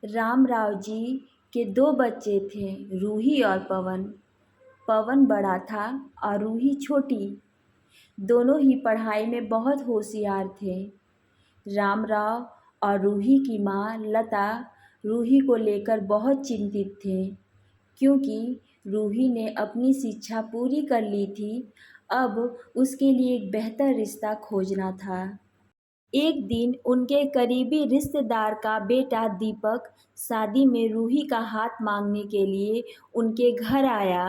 रामराव जी के दो बच्चे थे, रूही और पवन। पवन बड़ा था और रूही छोटी। दोनों ही पढ़ाई में बहुत होशियार थे। रामराव और रूही की माँ लता रूही को लेकर बहुत चिंतित थे, क्योंकि रूही ने अपनी शिक्षा पूरी कर ली थी। अब उसके लिए एक बेहतर रिश्ता खोजना था। एक दिन उनके करीबी रिश्तेदार का बेटा दीपक शादी में रूही का हाथ मांगने के लिए उनके घर आया।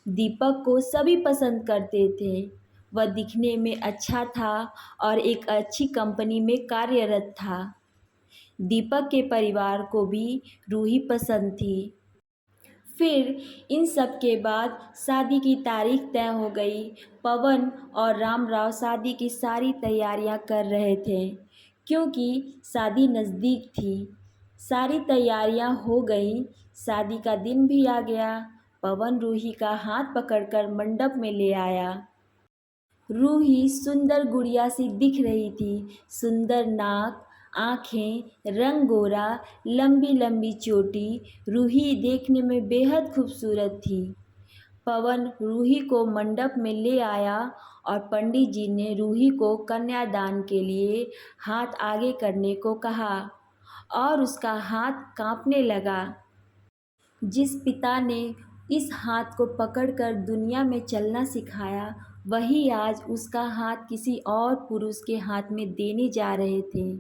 दीपक को सभी पसंद करते थे। वह दिखने में अच्छा था और एक अच्छी कंपनी में कार्यरत था। दीपक के परिवार को भी रूही पसंद थी। फिर इन सब के बाद शादी की तारीख तय हो गई। पवन और रामराव शादी की सारी तैयारियां कर रहे थे, क्योंकि शादी नज़दीक थी। सारी तैयारियां हो गई, शादी का दिन भी आ गया। पवन रूही का हाथ पकड़कर मंडप में ले आया। रूही सुंदर गुड़िया सी दिख रही थी। सुंदर नाक, आँखें, रंग गोरा, लंबी लंबी चोटी। रूही देखने में बेहद खूबसूरत थी। पवन रूही को मंडप में ले आया और पंडित जी ने रूही को कन्यादान के लिए हाथ आगे करने को कहा और उसका हाथ कांपने लगा। जिस पिता ने इस हाथ को पकड़कर दुनिया में चलना सिखाया, वही आज उसका हाथ किसी और पुरुष के हाथ में देने जा रहे थे।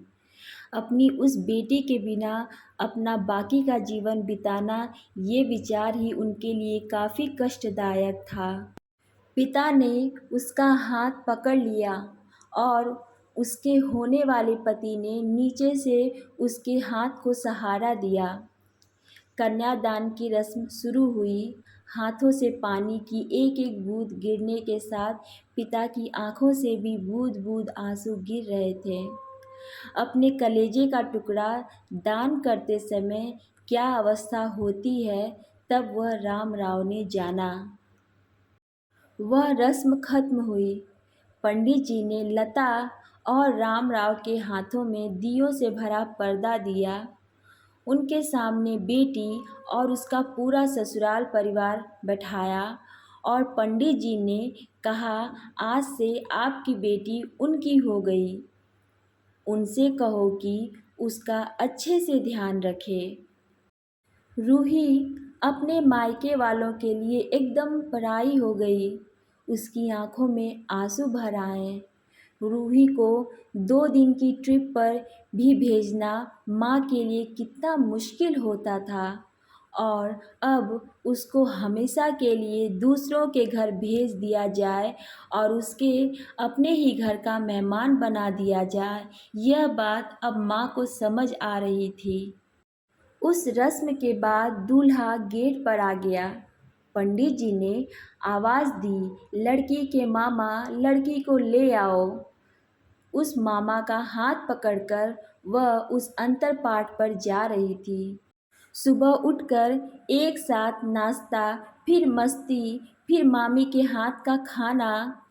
अपनी उस बेटी के बिना अपना बाकी का जीवन बिताना, ये विचार ही उनके लिए काफ़ी कष्टदायक था। पिता ने उसका हाथ पकड़ लिया और उसके होने वाले पति ने नीचे से उसके हाथ को सहारा दिया। कन्यादान की रस्म शुरू हुई। हाथों से पानी की एक एक बूंद गिरने के साथ पिता की आंखों से भी बूंद बूंद आंसू गिर रहे थे। अपने कलेजे का टुकड़ा दान करते समय क्या अवस्था होती है, तब वह रामराव ने जाना। वह रस्म खत्म हुई। पंडित जी ने लता और रामराव के हाथों में दियों से भरा पर्दा दिया। उनके सामने बेटी और उसका पूरा ससुराल परिवार बैठाया और पंडित जी ने कहा, आज से आपकी बेटी उनकी हो गई। उनसे कहो कि उसका अच्छे से ध्यान रखे। रूही अपने मायके वालों के लिए एकदम पराई हो गई। उसकी आंखों में आंसू भर आए। रूही को 2 दिन की ट्रिप पर भी भेजना माँ के लिए कितना मुश्किल होता था, और अब उसको हमेशा के लिए दूसरों के घर भेज दिया जाए और उसके अपने ही घर का मेहमान बना दिया जाए, यह बात अब माँ को समझ आ रही थी। उस रस्म के बाद दूल्हा गेट पर आ गया। पंडित जी ने आवाज़ दी, लड़की के मामा लड़की को ले आओ। उस मामा का हाथ पकड़कर वह उस अंतरपाट पर जा रही थी। सुबह उठकर एक साथ नाश्ता, फिर मस्ती, फिर मामी के हाथ का खाना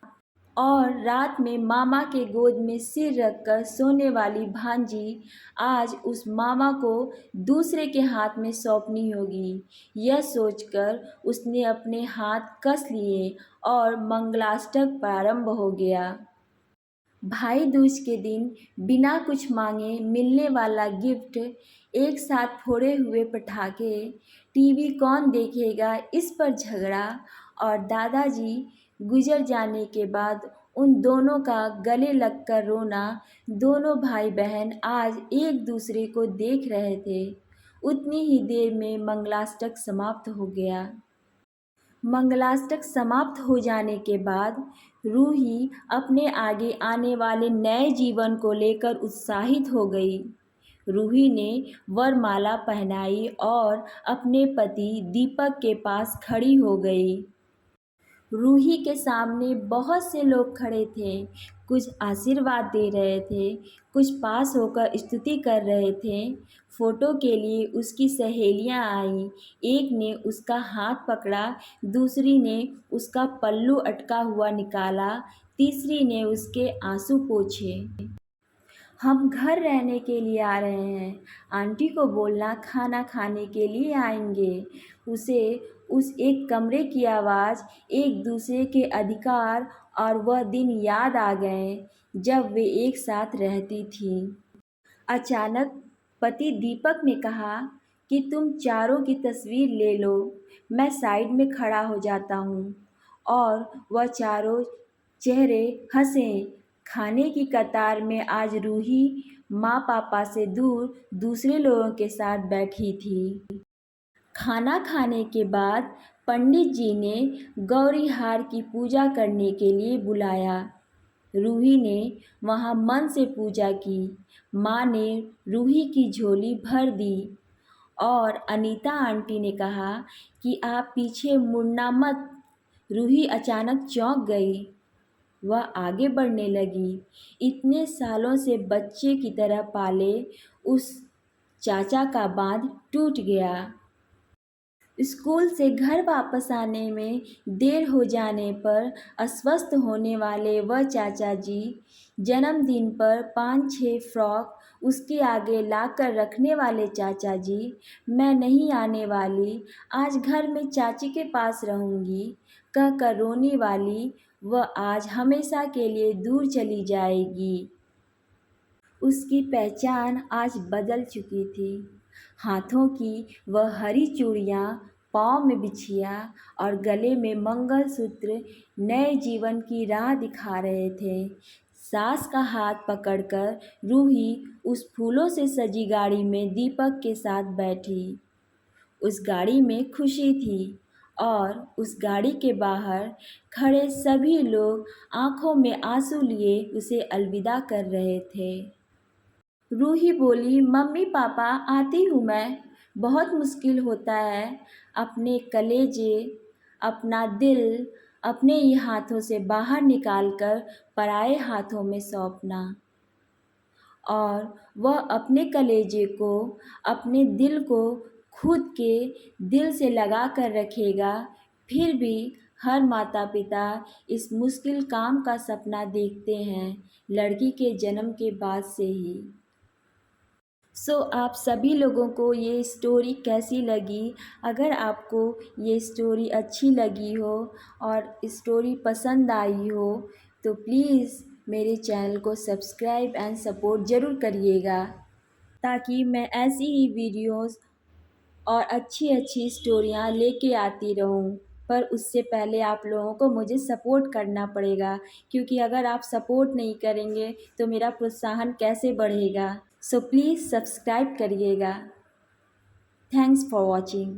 और रात में मामा के गोद में सिर रखकर सोने वाली भांजी आज उस मामा को दूसरे के हाथ में सौंपनी होगी। यह सोचकर उसने अपने हाथ कस लिए और मंगलाष्टक प्रारंभ हो गया। भाई दूज के दिन बिना कुछ मांगे मिलने वाला गिफ्ट, एक साथ फोड़े हुए पटाखे, टीवी कौन देखेगा इस पर झगड़ा, और दादाजी गुजर जाने के बाद उन दोनों का गले लगकर रोना। दोनों भाई बहन आज एक दूसरे को देख रहे थे। उतनी ही देर में मंगलाष्टक समाप्त हो गया। मंगलाष्टक समाप्त हो जाने के बाद रूही अपने आगे आने वाले नए जीवन को लेकर उत्साहित हो गई। रूही ने वरमाला पहनाई और अपने पति दीपक के पास खड़ी हो गई। रूही के सामने बहुत से लोग खड़े थे। कुछ आशीर्वाद दे रहे थे, कुछ पास होकर स्तुति कर रहे थे। फोटो के लिए उसकी सहेलियां आईं। एक ने उसका हाथ पकड़ा, दूसरी ने उसका पल्लू अटका हुआ निकाला, तीसरी ने उसके आंसू पोंछे। हम घर रहने के लिए आ रहे हैं। आंटी को बोलना खाना खाने के लिए आएंगे। उसे उस एक कमरे की आवाज़, एक दूसरे के अधिकार और वह दिन याद आ गए जब वे एक साथ रहती थीं। अचानक पति दीपक ने कहा कि तुम चारों की तस्वीर ले लो, मैं साइड में खड़ा हो जाता हूँ। और वह चारों चेहरे हंसे। खाने की कतार में आज रूही माँ पापा से दूर दूसरे लोगों के साथ बैठी थी। खाना खाने के बाद पंडित जी ने गौरी हार की पूजा करने के लिए बुलाया। रूही ने वहाँ मन से पूजा की। माँ ने रूही की झोली भर दी और अनीता आंटी ने कहा कि आप पीछे मुड़ना मत। रूही अचानक चौंक गई। वह आगे बढ़ने लगी। इतने सालों से बच्चे की तरह पाले उस चाचा का बांध टूट गया। स्कूल से घर वापस आने में देर हो जाने पर अस्वस्थ होने वाले वह चाचा जी, जन्मदिन पर 5-6 फ्रॉक उसके आगे लाकर रखने वाले चाचा जी, मैं नहीं आने वाली, आज घर में चाची के पास रहूँगी कहकर रोने वाली वह आज हमेशा के लिए दूर चली जाएगी। उसकी पहचान आज बदल चुकी थी। हाथों की वह हरी चूड़ियाँ, पाँव में बिछिया और गले में मंगलसूत्र नए जीवन की राह दिखा रहे थे। सास का हाथ पकड़कर रूही उस फूलों से सजी गाड़ी में दीपक के साथ बैठी। उस गाड़ी में खुशी थी और उस गाड़ी के बाहर खड़े सभी लोग आंखों में आंसू लिए उसे अलविदा कर रहे थे। रूही बोली, मम्मी पापा आती हूँ मैं। बहुत मुश्किल होता है अपने कलेजे, अपना दिल अपने ही हाथों से बाहर निकाल कर पराए हाथों में सौंपना। और वह अपने कलेजे को, अपने दिल को खुद के दिल से लगा कर रखेगा। फिर भी हर माता पिता इस मुश्किल काम का सपना देखते हैं लड़की के जन्म के बाद से ही। आप सभी लोगों को ये स्टोरी कैसी लगी? अगर आपको ये स्टोरी अच्छी लगी हो और स्टोरी पसंद आई हो तो प्लीज़ मेरे चैनल को सब्सक्राइब एंड सपोर्ट ज़रूर करिएगा, ताकि मैं ऐसी ही वीडियोस और अच्छी अच्छी स्टोरियाँ लेके आती रहूँ। पर उससे पहले आप लोगों को मुझे सपोर्ट करना पड़ेगा, क्योंकि अगर आप सपोर्ट नहीं करेंगे तो मेरा प्रोत्साहन कैसे बढ़ेगा। प्लीज़ सब्सक्राइब करिएगा। Thanks for watching.